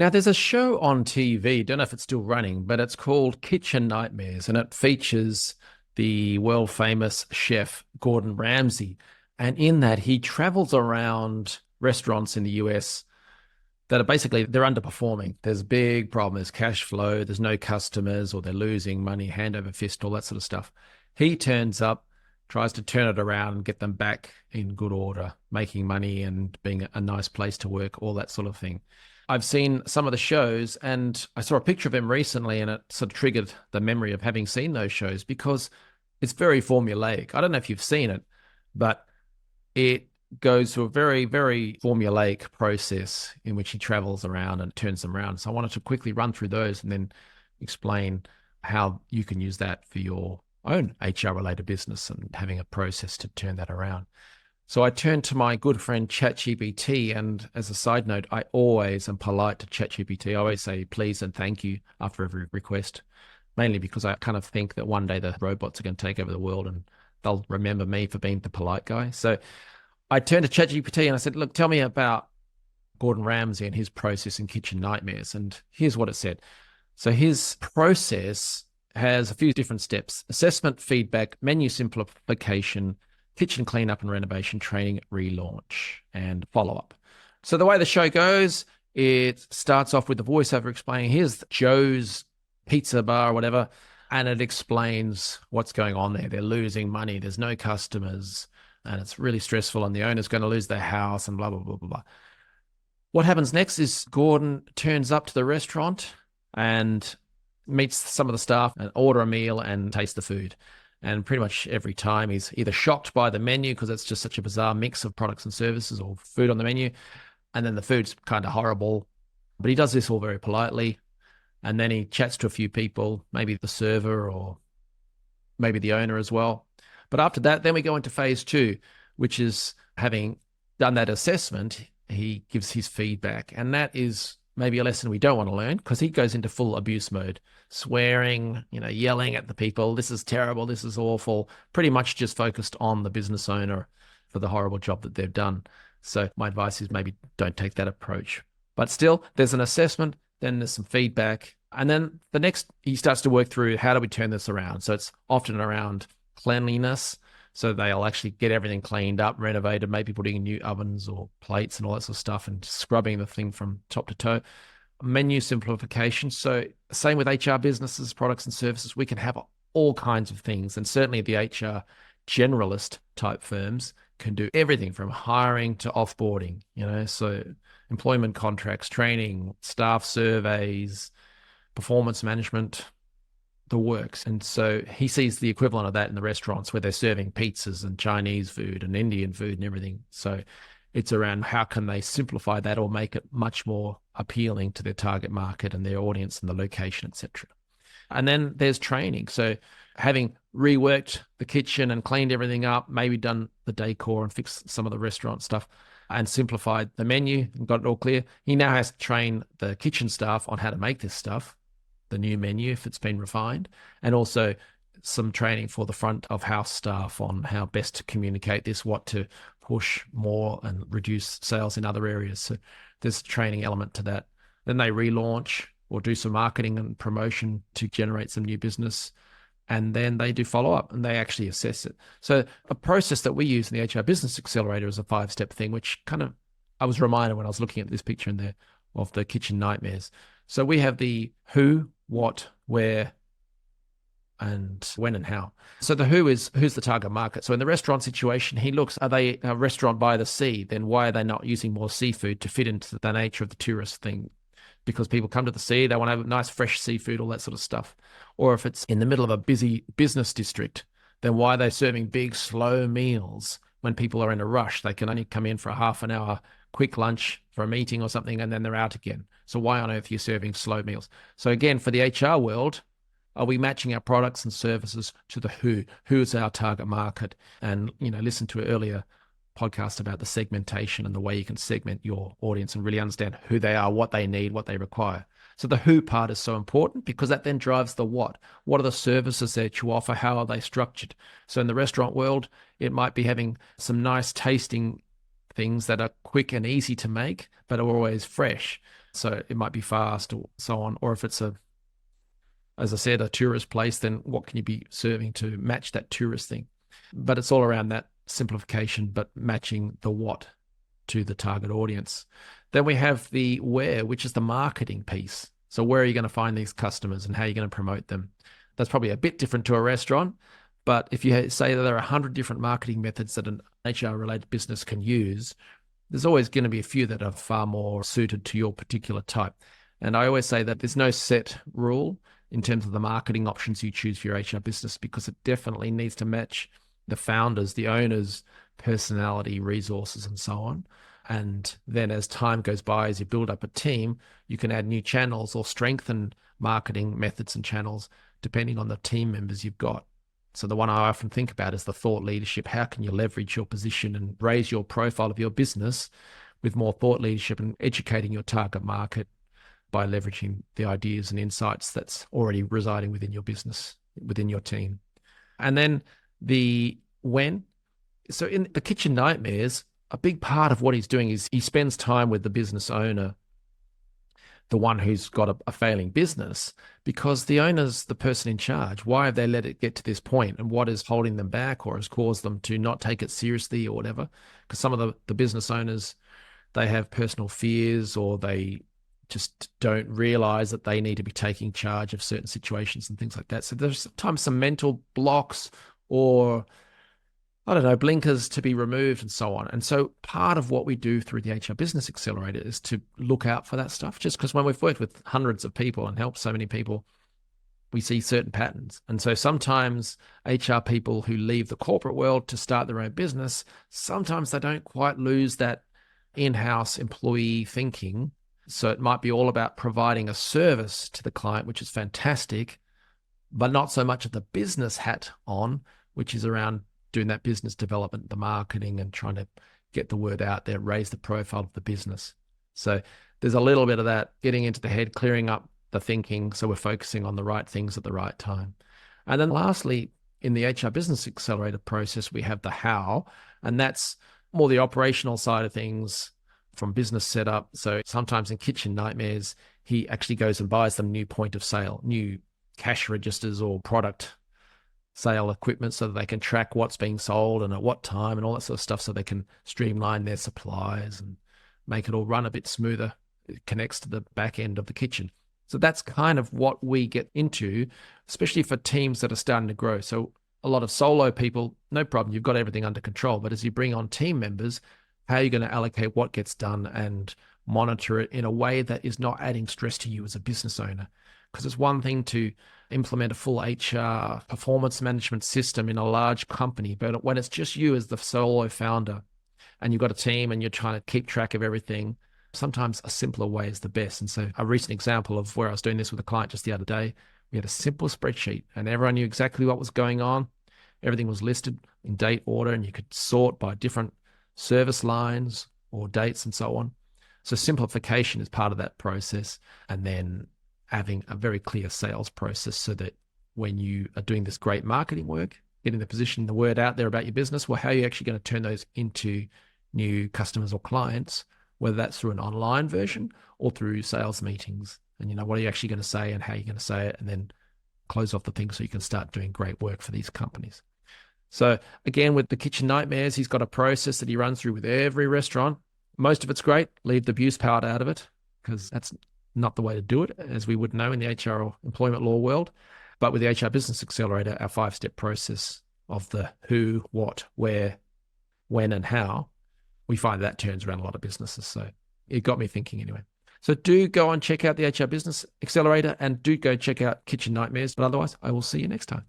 Now, there's a show on TV, don't know if it's still running, but it's called Kitchen Nightmares, and it features the world famous chef Gordon Ramsay. And in that, he travels around restaurants in the US that are basically they're underperforming. There's a big problem. There's cash flow. There's no customers, or they're losing money hand over fist, all that sort of stuff. He turns up, tries to turn it around and get them back in good order, making money and being a nice place to work, all that sort of thing. I've seen some of the shows and I saw a picture of him recently and it sort of triggered the memory of having seen those shows because it's very formulaic. I don't know if you've seen it, but it goes through a very, very formulaic process in which he travels around and turns them around. So I wanted to quickly run through those and then explain how you can use that for your own HR related business and having a process to turn that around. So I turned to my good friend ChatGPT, and as a side note, I always am polite to ChatGPT. I always say please and thank you after every request, mainly because I kind of think that one day the robots are going to take over the world and they'll remember me for being the polite guy. So I turned to ChatGPT and I said, look, tell me about Gordon Ramsay and his process in Kitchen Nightmares. And here's what it said. So his process has a few different steps: assessment, feedback, menu simplification, kitchen cleanup and renovation, training, relaunch, and follow-up. So the way the show goes, it starts off with the voiceover explaining, here's Joe's pizza bar or whatever, and it explains what's going on there. They're losing money. There's no customers, and it's really stressful, and the owner's going to lose their house, and blah, blah, blah, blah, blah. What happens next is Gordon turns up to the restaurant and meets some of the staff and order a meal and taste the food. And pretty much every time he's either shocked by the menu because it's just such a bizarre mix of products and services or food on the menu. And then the food's kind of horrible. But he does this all very politely. And then he chats to a few people, maybe the server or maybe the owner as well. But after that, then we go into phase two, which is having done that assessment, he gives his feedback. And that is maybe a lesson we don't want to learn because he goes into full abuse mode, swearing, yelling at the people. This is terrible. This is awful. Pretty much just focused on the business owner for the horrible job that they've done. So my advice is maybe don't take that approach. But still, there's an assessment, then there's some feedback. And then the next, he starts to work through how do we turn this around? So it's often around cleanliness. So they'll actually get everything cleaned up, renovated, maybe putting in new ovens or plates and all that sort of stuff and scrubbing the thing from top to toe. Menu simplification. So same with HR businesses, products and services, we can have all kinds of things. And certainly the HR generalist type firms can do everything from hiring to offboarding, so employment contracts, training, staff surveys, performance management, the works. And so he sees the equivalent of that in the restaurants where they're serving pizzas and Chinese food and Indian food and everything. So it's around how can they simplify that or make it much more appealing to their target market and their audience and the location, etc. And then there's training. So having reworked the kitchen and cleaned everything up, maybe done the decor and fixed some of the restaurant stuff and simplified the menu and got it all clear, he now has to train the kitchen staff on how to make this stuff, the new menu if it's been refined, and also some training for the front of house staff on how best to communicate this, what to push more and reduce sales in other areas. So there's a training element to that. Then they relaunch or do some marketing and promotion to generate some new business. And then they do follow up and they actually assess it. So a process that we use in the HR Business Accelerator is a 5-step thing, which kind of, I was reminded when I was looking at this picture in there of the kitchen nightmares. So we have the who, what, where, and when and how. So the who is who's the target market. So in the restaurant situation, he looks, are they a restaurant by the sea? Then why are they not using more seafood to fit into the nature of the tourist thing? Because people come to the sea, they want to have nice fresh seafood, all that sort of stuff. Or if it's in the middle of a busy business district, then why are they serving big, slow meals when people are in a rush? They can only come in for a half an hour quick lunch for a meeting or something, and then they're out again. So why on earth are you serving slow meals? So again, for the HR world, are we matching our products and services to the who? Who is our target market? And, listen to an earlier podcast about the segmentation and the way you can segment your audience and really understand who they are, what they need, what they require. So the who part is so important because that then drives the what. What are the services that you offer? How are they structured? So in the restaurant world, it might be having some nice tasting things that are quick and easy to make, but are always fresh. So it might be fast or so on. Or if it's as I said, a tourist place, then what can you be serving to match that tourist thing? But it's all around that simplification, but matching the what to the target audience. Then we have the where, which is the marketing piece. So where are you going to find these customers and how are you going to promote them? That's probably a bit different to a restaurant. But if you say that there are 100 different marketing methods that an HR related business can use, there's always going to be a few that are far more suited to your particular type. And I always say that there's no set rule in terms of the marketing options you choose for your HR business, because it definitely needs to match the founders, the owners, personality, resources, and so on. And then as time goes by, as you build up a team, you can add new channels or strengthen marketing methods and channels depending on the team members you've got. So the one I often think about is the thought leadership. How can you leverage your position and raise your profile of your business with more thought leadership and educating your target market by leveraging the ideas and insights that's already residing within your business, within your team? And then the when. So in the Kitchen Nightmares, a big part of what he's doing is he spends time with the business owner, the one who's got a failing business, because the owner's the person in charge. Why have they let it get to this point, and what is holding them back or has caused them to not take it seriously or whatever? Because some of the business owners, they have personal fears, or they just don't realize that they need to be taking charge of certain situations and things like that. So there's sometimes some mental blocks or, I don't know, blinkers to be removed and so on. And so part of what we do through the HR Business Accelerator is to look out for that stuff, just because when we've worked with hundreds of people and helped so many people, we see certain patterns. And so sometimes HR people who leave the corporate world to start their own business, sometimes they don't quite lose that in-house employee thinking. So it might be all about providing a service to the client, which is fantastic, but not so much of the business hat on, which is around doing that business development, the marketing, and trying to get the word out there, raise the profile of the business. So there's a little bit of that getting into the head, clearing up the thinking, so we're focusing on the right things at the right time. And then lastly, in the HR Business Accelerator process, we have the how, and that's more the operational side of things from business setup. So sometimes in Kitchen Nightmares, he actually goes and buys them new point of sale, new cash registers or product sale equipment, so that they can track what's being sold and at what time and all that sort of stuff, so they can streamline their supplies and make it all run a bit smoother. It connects to the back end of the kitchen. So that's kind of what we get into, especially for teams that are starting to grow. So a lot of solo people, no problem, you've got everything under control. But as you bring on team members, how are you going to allocate what gets done and monitor it in a way that is not adding stress to you as a business owner? Because it's one thing to implement a full HR performance management system in a large company, but when it's just you as the solo founder and you've got a team and you're trying to keep track of everything, sometimes a simpler way is the best. And so a recent example of where I was doing this with a client just the other day, we had a simple spreadsheet and everyone knew exactly what was going on. Everything was listed in date order and you could sort by different service lines or dates and so on. So simplification is part of that process. And then having a very clear sales process, so that when you are doing this great marketing work, getting the position, the word out there about your business, well, how are you actually going to turn those into new customers or clients, whether that's through an online version or through sales meetings? And, what are you actually going to say and how you're going to say it, and then close off the thing so you can start doing great work for these companies. So again, with the Kitchen Nightmares, he's got a process that he runs through with every restaurant. Most of it's great. Leave the abuse part out of it, because that's not the way to do it, as we would know in the HR or employment law world. But with the HR Business Accelerator, our 5-step process of the who, what, where, when, and how, we find that turns around a lot of businesses. So it got me thinking anyway. So do go and check out the HR Business Accelerator, and do go check out Kitchen Nightmares. But otherwise, I will see you next time.